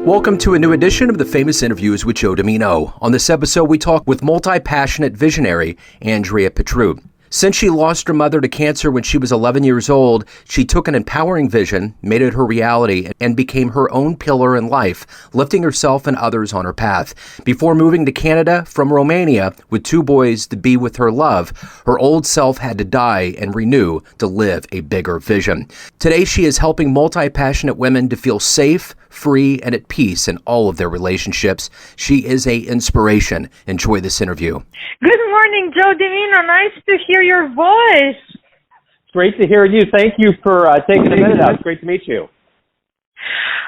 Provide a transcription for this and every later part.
Welcome to a new edition of the Famous Interviews with Joe Dimino. On this episode, we talk with multi-passionate visionary Andrea Petrut. Since she lost her mother to cancer when she was 11 years old, she took an empowering vision, made it her reality, and became her own pillar in life, lifting herself and others on her path. Before moving to Canada from Romania with 2 boys to be with her love, her old self had to die and renew to live a bigger vision. Today, she is helping multi-passionate women to feel safe, free, and at peace in all of their relationships. She is an inspiration. Enjoy this interview. Good morning, Joe Dimino. Nice to hear your voice. It's great to hear you. Thank you for taking a minute out. It's great to meet you.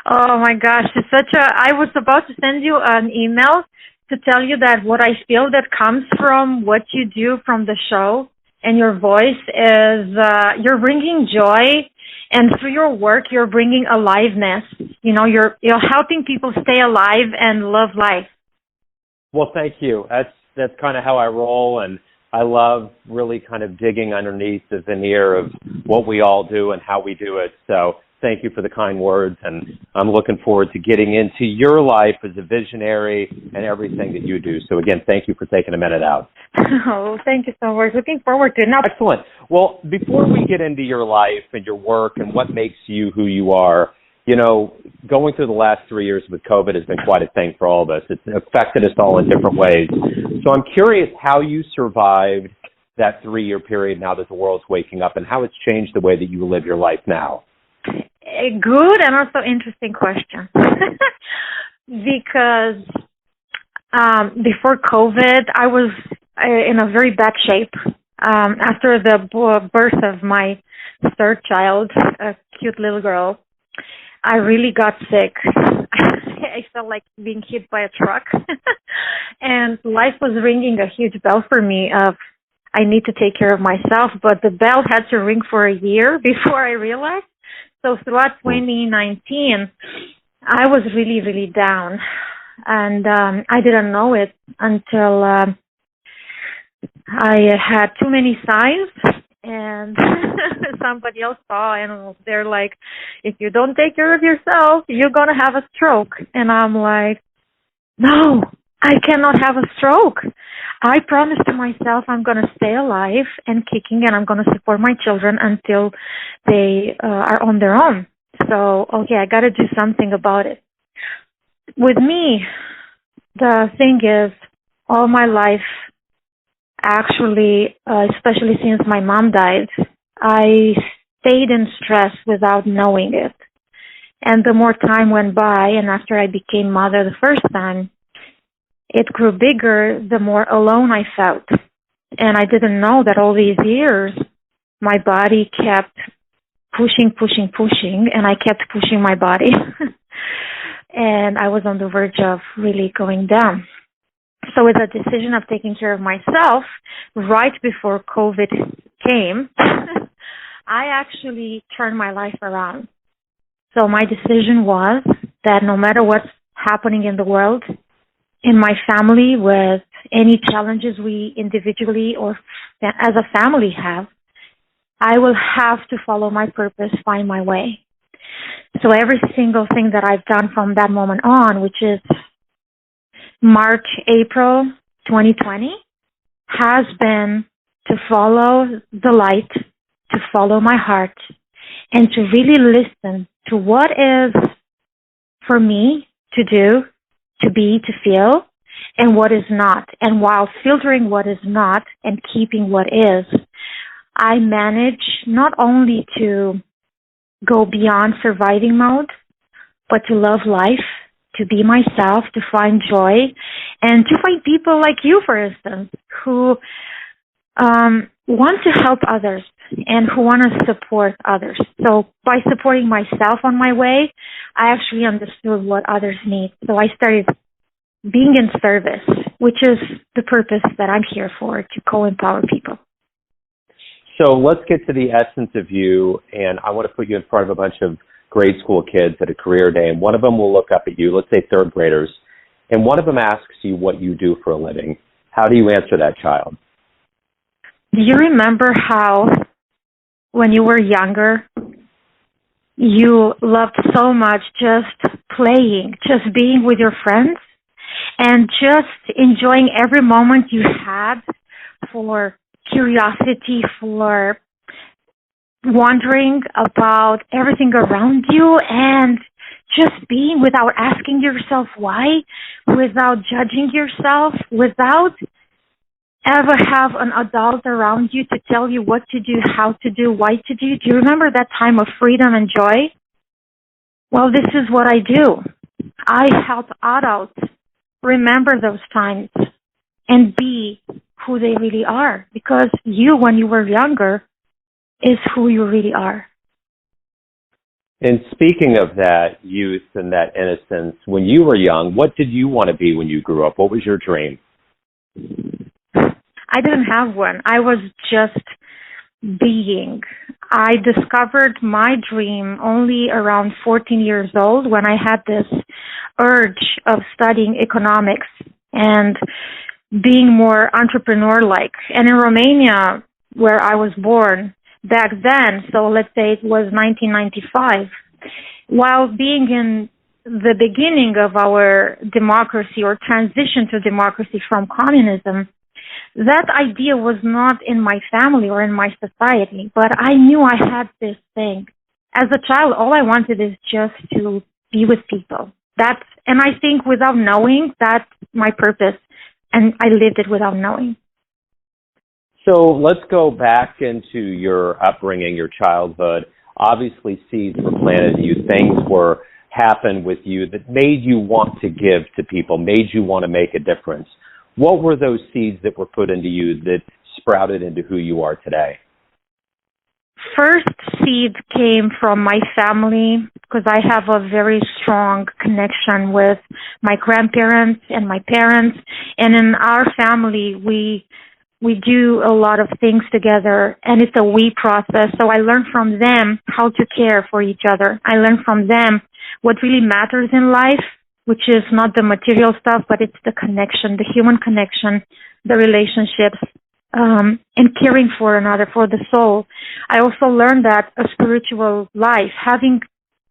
Oh my gosh, I was about to send you an email to tell you that what I feel that comes from what you do from the show and your voice is you're bringing joy, and through your work you're bringing aliveness. You know, you're helping people stay alive and love life. Well, thank you. That's kind of how I roll, and I love really kind of digging underneath the veneer of what we all do and how we do it. So thank you for the kind words, and I'm looking forward to getting into your life as a visionary and everything that you do. So again, thank you for taking a minute out. Oh, thank you so much. Looking forward to it. Now, excellent. Well, before we get into your life and your work and what makes you who you are, you know, going through the last 3 years with COVID has been quite a thing for all of us. It's affected us all in different ways. So I'm curious how you survived that 3-year period now that the world's waking up, and how it's changed the way that you live your life now. A good and also interesting question. Because before COVID, I was in a very bad shape. After the birth of my 3rd child, a cute little girl, I really got sick. I felt like being hit by a truck. And life was ringing a huge bell for me of I need to take care of myself. But the bell had to ring for a year before I realized. So throughout 2019, I was really, really down. And I didn't know it until I had too many signs. And somebody else saw, and they're like, if you don't take care of yourself, you're going to have a stroke. And I'm like, no, I cannot have a stroke. I promised to myself I'm going to stay alive and kicking, and I'm going to support my children until they are on their own. So, okay, I got to do something about it. With me, the thing is, all my life, actually, especially since my mom died, I stayed in stress without knowing it. And the more time went by, and after I became mother the first time, it grew bigger, the more alone I felt. And I didn't know that all these years, my body kept pushing, and I kept pushing my body. And I was on the verge of really going down. So with the decision of taking care of myself, right before COVID came, I actually turned my life around. So my decision was that no matter what's happening in the world, in my family, with any challenges we individually or as a family have, I will have to follow my purpose, find my way. So every single thing that I've done from that moment on, which is March, April 2020, has been to follow the light, to follow my heart, and to really listen to what is for me to do, to be, to feel, and what is not. And while filtering what is not and keeping what is, I manage not only to go beyond surviving mode, but to love life, to be myself, to find joy, and to find people like you, for instance, who want to help others and who want to support others. So by supporting myself on my way, I actually understood what others need. So I started being in service, which is the purpose that I'm here for, to co-empower people. So let's get to the essence of you, and I want to put you in front of a bunch of grade school kids at a career day, and one of them will look up at you, let's say 3rd graders, and one of them asks you what you do for a living. How do you answer that child? Do you remember how, when you were younger, You loved so much just playing, just being with your friends, and just enjoying every moment you had for curiosity, for wondering about everything around you, and just being without asking yourself why, without judging yourself, without ever have an adult around you to tell you what to do, how to do, why to do. Do you remember that time of freedom and joy? Well, this is what I do. I help adults remember those times and be who they really are, because you, when you were younger, is who you really are. And speaking of that youth and that innocence, when you were young, what did you want to be when you grew up? What was your dream? I didn't have one. I was just being. I discovered my dream only around 14 years old, when I had this urge of studying economics and being more entrepreneur-like. And in Romania, where I was born back then, so let's say it was 1995, while being in the beginning of our democracy or transition to democracy from communism, that idea was not in my family or in my society, but I knew I had this thing. As a child, all I wanted is just to be with people. And I think without knowing, that's my purpose, and I lived it without knowing. So let's go back into your upbringing, your childhood. Obviously, seeds were planted in you. Things happened with you that made you want to give to people, made you want to make a difference. What were those seeds that were put into you that sprouted into who you are today? First seed came from my family, because I have a very strong connection with my grandparents and my parents. And in our family, we do a lot of things together, and it's a we process. So I learned from them how to care for each other. I learned from them what really matters in life, which is not the material stuff, but it's the connection, the human connection, the relationships, and caring for another, for the soul. I also learned that a spiritual life, having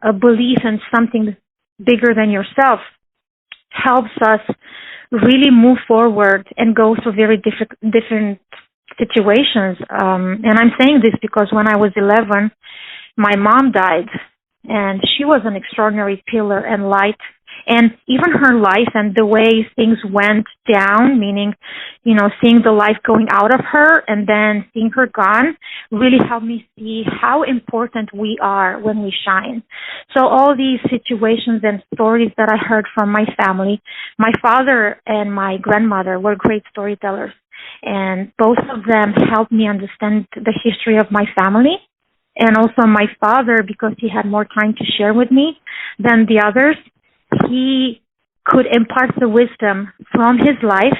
a belief in something bigger than yourself, helps us really move forward and go through very different situations. And I'm saying this because when I was 11, my mom died, and she was an extraordinary pillar and light. And even her life and the way things went down, meaning, seeing the life going out of her and then seeing her gone, really helped me see how important we are when we shine. So all these situations and stories that I heard from my family, my father and my grandmother were great storytellers. And both of them helped me understand the history of my family. And also my father, because he had more time to share with me than the others, he could impart the wisdom from his life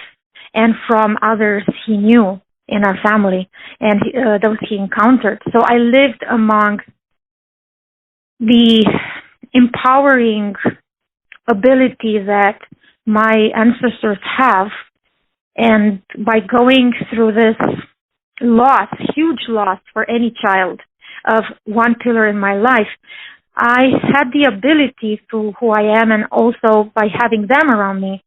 and from others he knew in our family and those he encountered. So I lived among the empowering ability that my ancestors have, and by going through this loss, huge loss for any child of one pillar in my life, I had the ability through who I am, and also by having them around me,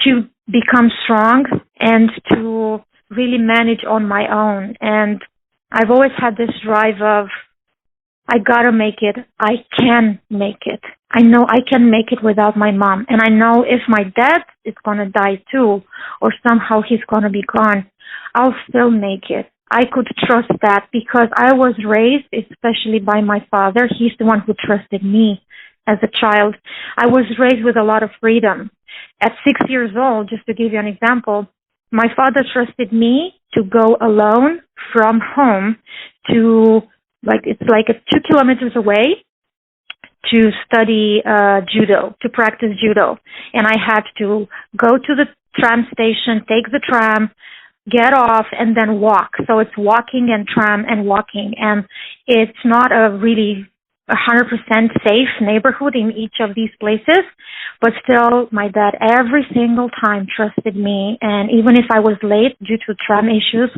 to become strong and to really manage on my own. And I've always had this drive of, I gotta make it. I can make it. I know I can make it without my mom. And I know if my dad is gonna die too, or somehow he's gonna be gone, I'll still make it. I could trust that because I was raised, especially by my father. He's the one who trusted me as a child. I was raised with a lot of freedom. At 6 years old, just to give you an example, my father trusted me to go alone from home to, it's 2 kilometers away, to study judo, to practice judo. And I had to go to the tram station, take the tram, get off, and then walk. So it's walking and tram and walking. And it's not a really 100% safe neighborhood in each of these places, but still my dad every single time trusted me. And even if I was late due to tram issues,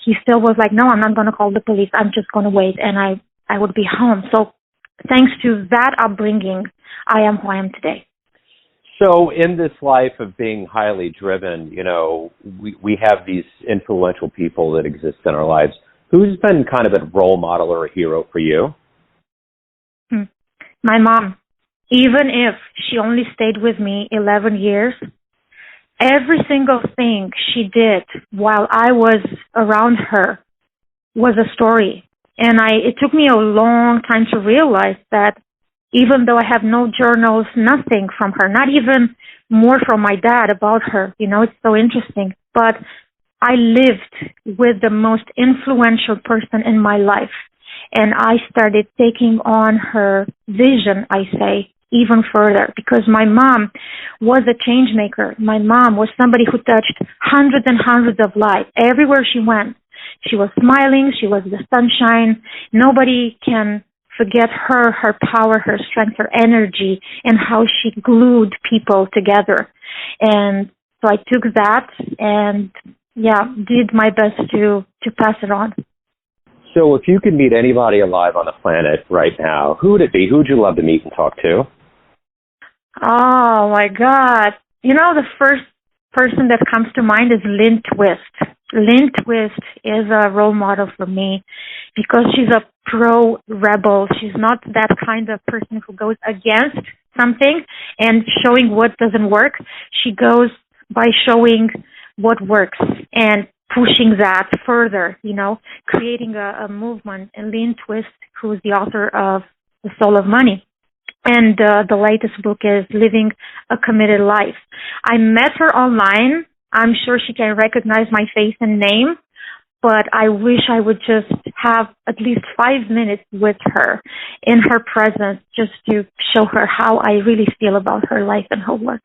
he still was like, no, I'm not going to call the police. I'm just going to wait. And I would be home. So thanks to that upbringing, I am who I am today. So in this life of being highly driven, we have these influential people that exist in our lives. Who's been kind of a role model or a hero for you? My mom. Even if she only stayed with me 11 years, every single thing she did while I was around her was a story. And it took me a long time to realize that even though I have no journals, nothing from her, not even more from my dad about her, it's so interesting. But I lived with the most influential person in my life. And I started taking on her vision, I say, even further, because my mom was a change maker. My mom was somebody who touched hundreds and hundreds of lives everywhere she went. She was smiling. She was the sunshine. Nobody can forget her power, her strength, her energy, and how she glued people together. And so I took that and, did my best to pass it on. So if you could meet anybody alive on the planet right now, who would it be? Who would you love to meet and talk to? Oh, my God. The first person that comes to mind is Lynn Twist. Lynn Twist is a role model for me because she's a pro-rebel. She's not that kind of person who goes against something and showing what doesn't work. She goes by showing what works and pushing that further, creating a movement. And Lynn Twist, who is the author of The Soul of Money. And the latest book is Living a Committed Life. I met her online. I'm sure she can recognize my face and name, but I wish I would just have at least 5 minutes with her in her presence just to show her how I really feel about her life and her work.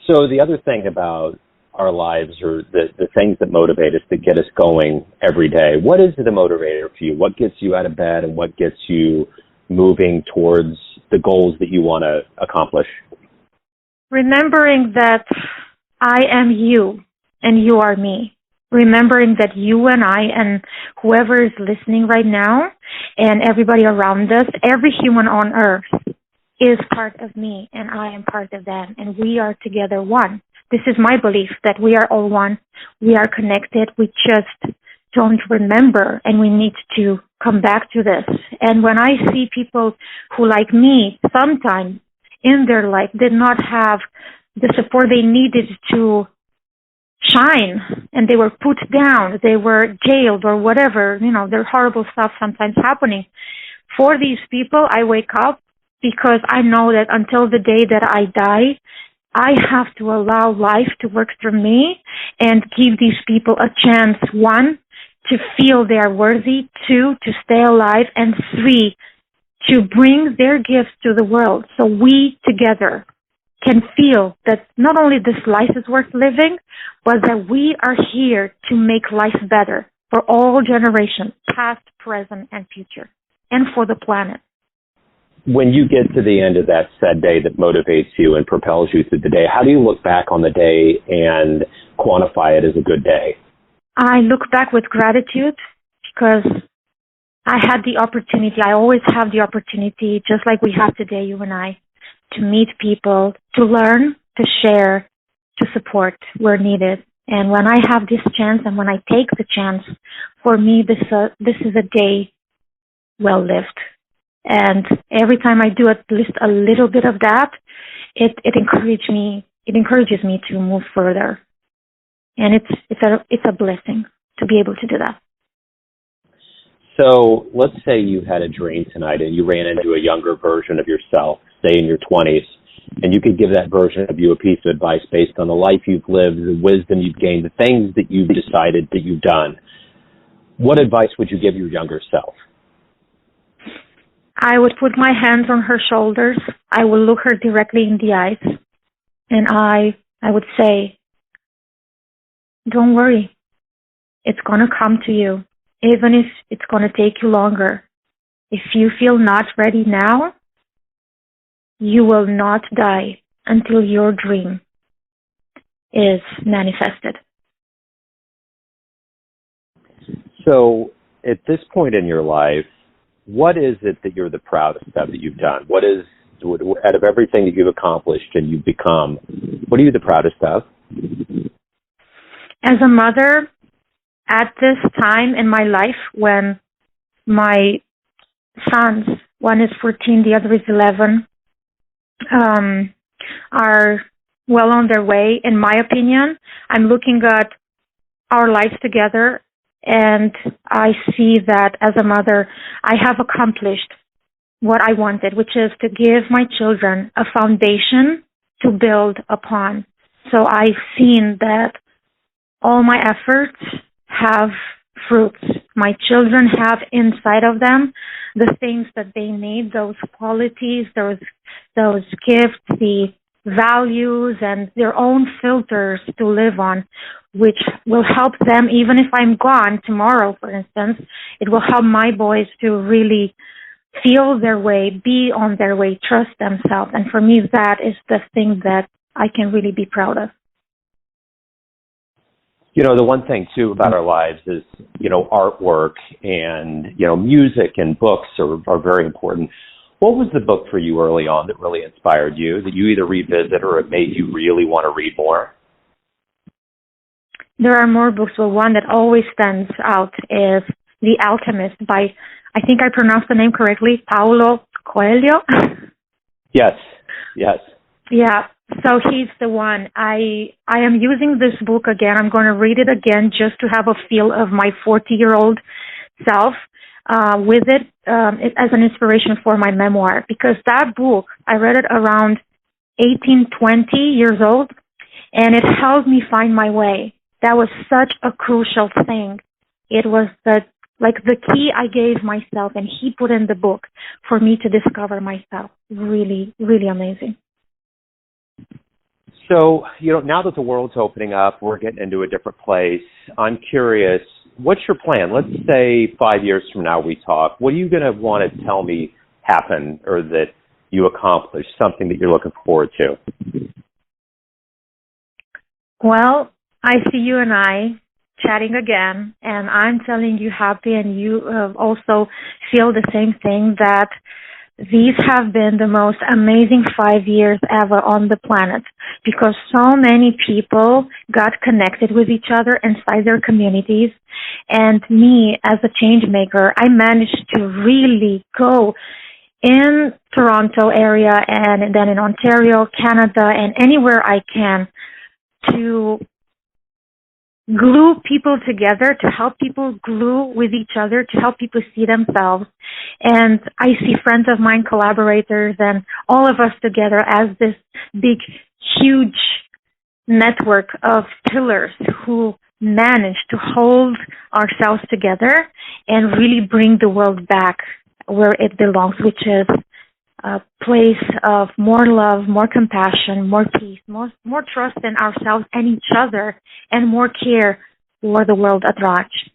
So the other thing about our lives or the things that motivate us, that get us going every day, what is the motivator for you? What gets you out of bed and what gets you moving towards the goals that you want to accomplish? Remembering that I am you and you are me. Remembering that you and I and whoever is listening right now and everybody around us, every human on earth is part of me and I am part of them, and we are together one. This is my belief that we are all one. We are connected. We just don't remember, and we need to come back to this. And when I see people who, like me, sometimes in their life did not have the support they needed to shine, and they were put down, they were jailed or whatever, there's horrible stuff sometimes happening. For these people, I wake up because I know that until the day that I die, I have to allow life to work through me and give these people a chance, 1, to feel they are worthy, 2, to stay alive, and 3, to bring their gifts to the world so we together can feel that not only this life is worth living, but that we are here to make life better for all generations, past, present, and future, and for the planet. When you get to the end of that said day that motivates you and propels you through the day, how do you look back on the day and quantify it as a good day? I look back with gratitude because I had the opportunity, I always have the opportunity, just like we have today, you and I, to meet people, to learn, to share, to support where needed. And when I have this chance and when I take the chance, for me, this is a day well lived. And every time I do at least a little bit of that, it encourages me to move further. And it's a blessing to be able to do that. So let's say you had a dream tonight and you ran into a younger version of yourself, say in your 20s, and you could give that version of you a piece of advice based on the life you've lived, the wisdom you've gained, the things that you've decided that you've done. What advice would you give your younger self? I would put my hands on her shoulders. I would look her directly in the eyes. And I would say, don't worry. It's going to come to you, even if it's going to take you longer. If you feel not ready now, you will not die until your dream is manifested. So at this point in your life, what is it that you're the proudest of that you've done? What is, out of everything that you've accomplished and you've become, what are you the proudest of? As a mother, at this time in my life when my sons, one is 14, the other is 11, are well on their way, in my opinion, I'm looking at our lives together, and I see that as a mother, I have accomplished what I wanted, which is to give my children a foundation to build upon. So I've seen that all my efforts have fruits. My children have inside of them the things that they need, those qualities, those gifts, the values, and their own filters to live on, which will help them, even if I'm gone tomorrow, for instance, it will help my boys to really feel their way, be on their way, trust themselves. And for me, that is the thing that I can really be proud of. You know, the one thing, too, about our lives is, you know, artwork and, you know, music and books are very important. What was the book for you early on that really inspired you, that you either revisit or it made you really want to read more? There are more books, but one that always stands out is The Alchemist by, I think I pronounced the name correctly, Paulo Coelho. Yes. Yeah, so he's the one. I am using this book again. I'm going to read it again just to have a feel of my 40-year-old self with it as an inspiration for my memoir. Because that book, I read it around 18, 20 years old, and it helped me find my way. That was such a crucial thing. It was the key I gave myself, and he put in the book for me to discover myself. Really, really amazing. So, you know, now that the world's opening up, we're getting into a different place. I'm curious, what's your plan? Let's say 5 years from now we talk. What are you going to want to tell me happened or that you accomplished, something that you're looking forward to? Well, I see you and I chatting again, and I'm telling you happy, and you also feel the same thing, that these have been the most amazing 5 years ever on the planet, because so many people got connected with each other inside their communities. And me, as a change maker, I managed to really go in Toronto area and then in Ontario, Canada, and anywhere I can to glue people together, to help people glue with each other, to help people see themselves. And I see friends of mine, collaborators, and all of us together as this big, huge network of pillars who manage to hold ourselves together and really bring the world back where it belongs, which is a place of more love, more compassion, more peace, more trust in ourselves and each other, and more care for the world at large.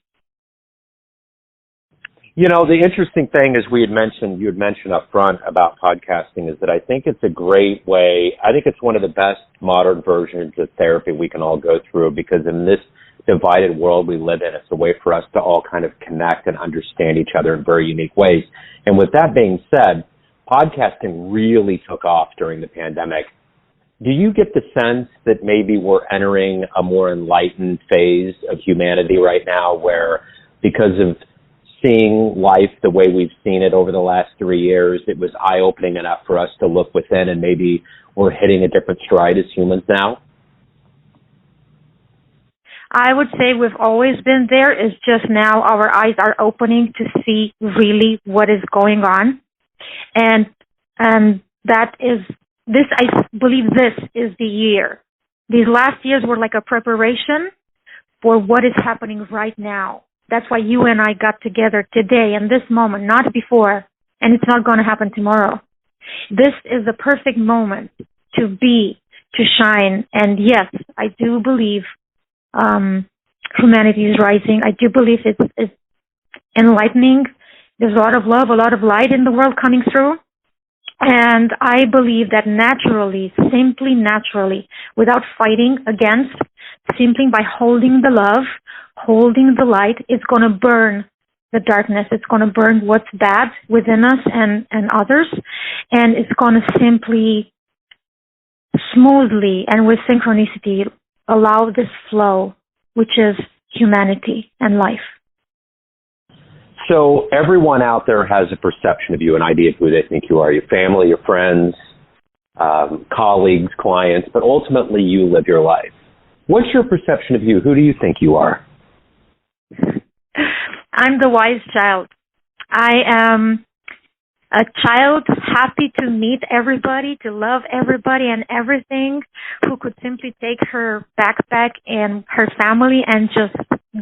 You know, the interesting thing is you had mentioned up front about podcasting is that I think it's a great way. I think it's one of the best modern versions of therapy we can all go through, because in this divided world we live in, it's a way for us to all kind of connect and understand each other in very unique ways. And with that being said, podcasting really took off during the pandemic. Do you get the sense that maybe we're entering a more enlightened phase of humanity right now, where because of seeing life the way we've seen it over the last 3 years, it was eye-opening enough for us to look within, and maybe we're hitting a different stride as humans now? I would say we've always been there. It's just now our eyes are opening to see really what is going on. And that is this. I believe this is the year. These last years were like a preparation for what is happening right now. That's why you and I got together today in this moment, not before, and it's not going to happen tomorrow. This is the perfect moment to be, to shine. And yes, I do believe humanity is rising. I do believe it's enlightening. There's a lot of love, a lot of light in the world coming through. And I believe that naturally, simply naturally, without fighting against, simply by holding the love, holding the light, it's going to burn the darkness. It's going to burn what's bad within us and others, and it's going to simply, smoothly and with synchronicity, allow this flow, which is humanity and life. So everyone out there has a perception of you, an idea of who they think you are, your family, your friends, colleagues, clients, but ultimately you live your life. What's your perception of you? Who do you think you are? I'm the wise child. I am a child happy to meet everybody, to love everybody and everything, who could simply take her backpack and her family and just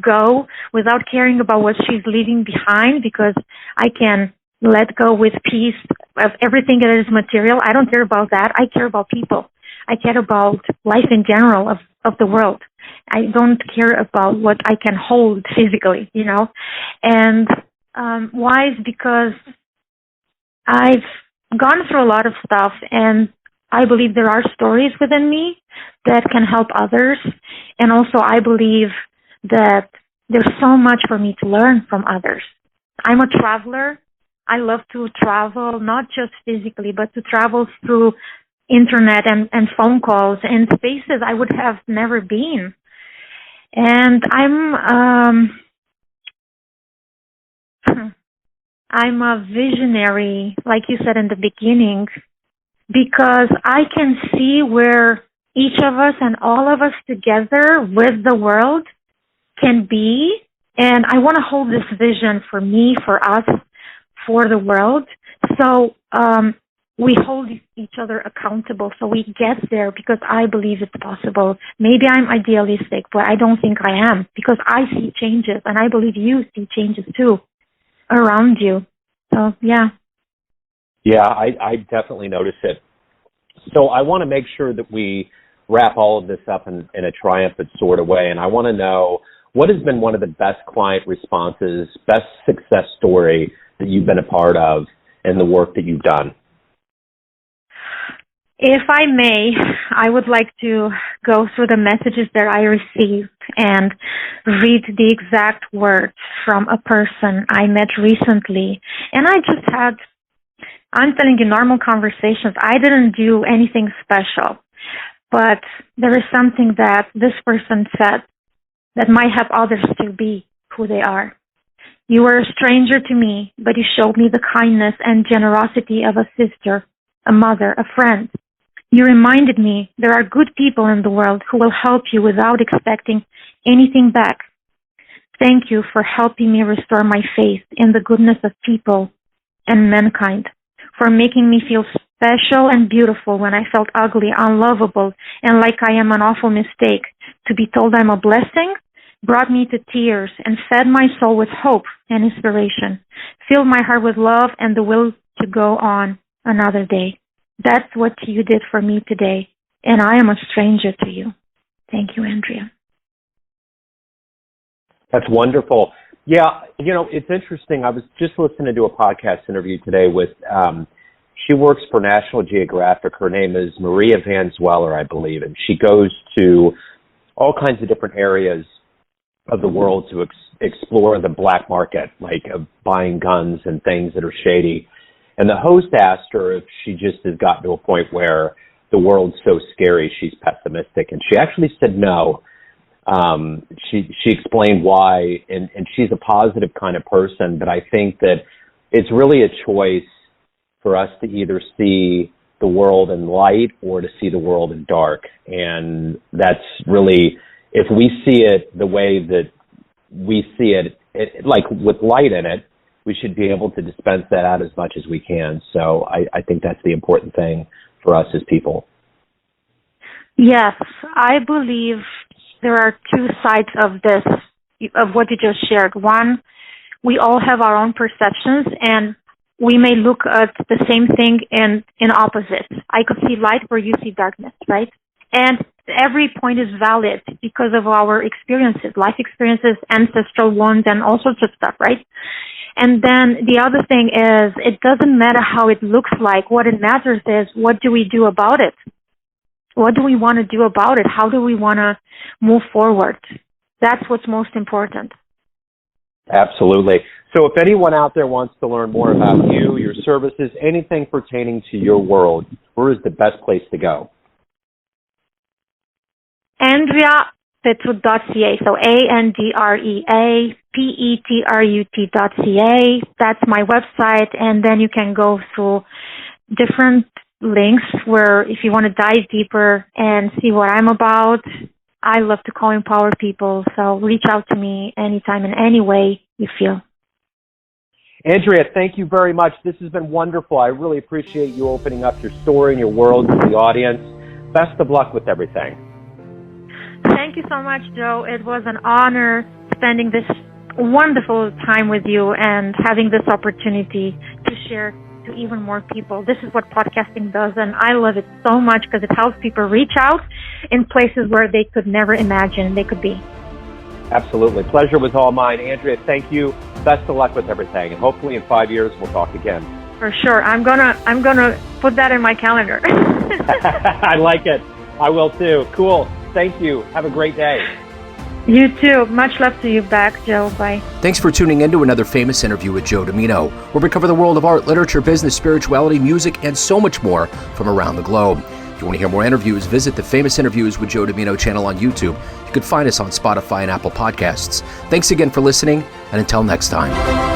go without caring about what she's leaving behind, because I can let go with peace of everything that is material. I don't care about that. I care about people. I care about life in general of the world. I don't care about what I can hold physically, you know. And wise because I've gone through a lot of stuff, and I believe there are stories within me that can help others. And also I believe that there's so much for me to learn from others. I'm a traveler. I love to travel, not just physically, but to travel through internet and phone calls and spaces I would have never been. And I'm a visionary, like you said in the beginning, because I can see where each of us and all of us together with the world can be. And I want to hold this vision for me, for us, for the world. So we hold each other accountable so we get there, because I believe it's possible. Maybe I'm idealistic, but I don't think I am, because I see changes, and I believe you see changes too around you. So, yeah. Yeah, I definitely notice it. So I want to make sure that we wrap all of this up in a triumphant sort of way, and I want to know, what has been one of the best client responses, best success story that you've been a part of in the work that you've done? If I may, I would like to go through the messages that I received and read the exact words from a person I met recently. And I'm telling you, normal conversations. I didn't do anything special, but there is something that this person said that might help others to be who they are. You were a stranger to me, but you showed me the kindness and generosity of a sister, a mother, a friend. You reminded me there are good people in the world who will help you without expecting anything back. Thank you for helping me restore my faith in the goodness of people and mankind, for making me feel special and beautiful when I felt ugly, unlovable, and like I am an awful mistake. To be told I'm a blessing brought me to tears and fed my soul with hope and inspiration, filled my heart with love and the will to go on another day. That's what you did for me today, and I am a stranger to you. Thank you, Andrea. That's wonderful. Yeah, you know, it's interesting. I was just listening to a podcast interview today with, she works for National Geographic. Her name is Maria Van Zweller, I believe, and she goes to all kinds of different areas of the world to explore the black market, like buying guns and things that are shady. And the host asked her if she just has gotten to a point where the world's so scary she's pessimistic, and she actually said no. She explained why, and she's a positive kind of person, but I think that it's really a choice for us to either see the world in light or to see the world in dark. And that's really, if we see it the way that we see it, like with light in it, we should be able to dispense that out as much as we can. So I think that's the important thing for us as people. Yes, I believe there are two sides of this, of what you just shared. One, we all have our own perceptions, and we may look at the same thing in opposites. I could see light where you see darkness, right? And every point is valid because of our experiences, life experiences, ancestral ones, and all sorts of stuff, right? And then the other thing is, it doesn't matter how it looks like. What it matters is, what do we do about it? What do we want to do about it? How do we want to move forward? That's what's most important. Absolutely. So if anyone out there wants to learn more about you, your services, anything pertaining to your world, where is the best place to go? AndreaPetrut.ca. So AndreaPetrut.ca. That's my website. And then you can go through different links where if you want to dive deeper and see what I'm about. I love to empower people. So reach out to me anytime in any way you feel. Andrea, thank you very much. This has been wonderful. I really appreciate you opening up your story and your world to the audience. Best of luck with everything. Thank you so much, Joe. It was an honor spending this wonderful time with you and having this opportunity to share to even more people. This is what podcasting does, and I love it so much because it helps people reach out in places where they could never imagine they could be. Absolutely. Pleasure was all mine. Andrea, thank you. Best of luck with everything. And hopefully in 5 years we'll talk again. For sure. I'm gonna put that in my calendar. I like it. I will too. Cool. Thank you. Have a great day. You too. Much love to you back, Joe. Bye. Thanks for tuning in to another famous interview with Joe Dimino, where we cover the world of art, literature, business, spirituality, music, and so much more from around the globe. If you want to hear more interviews, visit the Famous Interviews with Joe Dimino channel on YouTube. You can find us on Spotify and Apple Podcasts. Thanks again for listening, and until next time.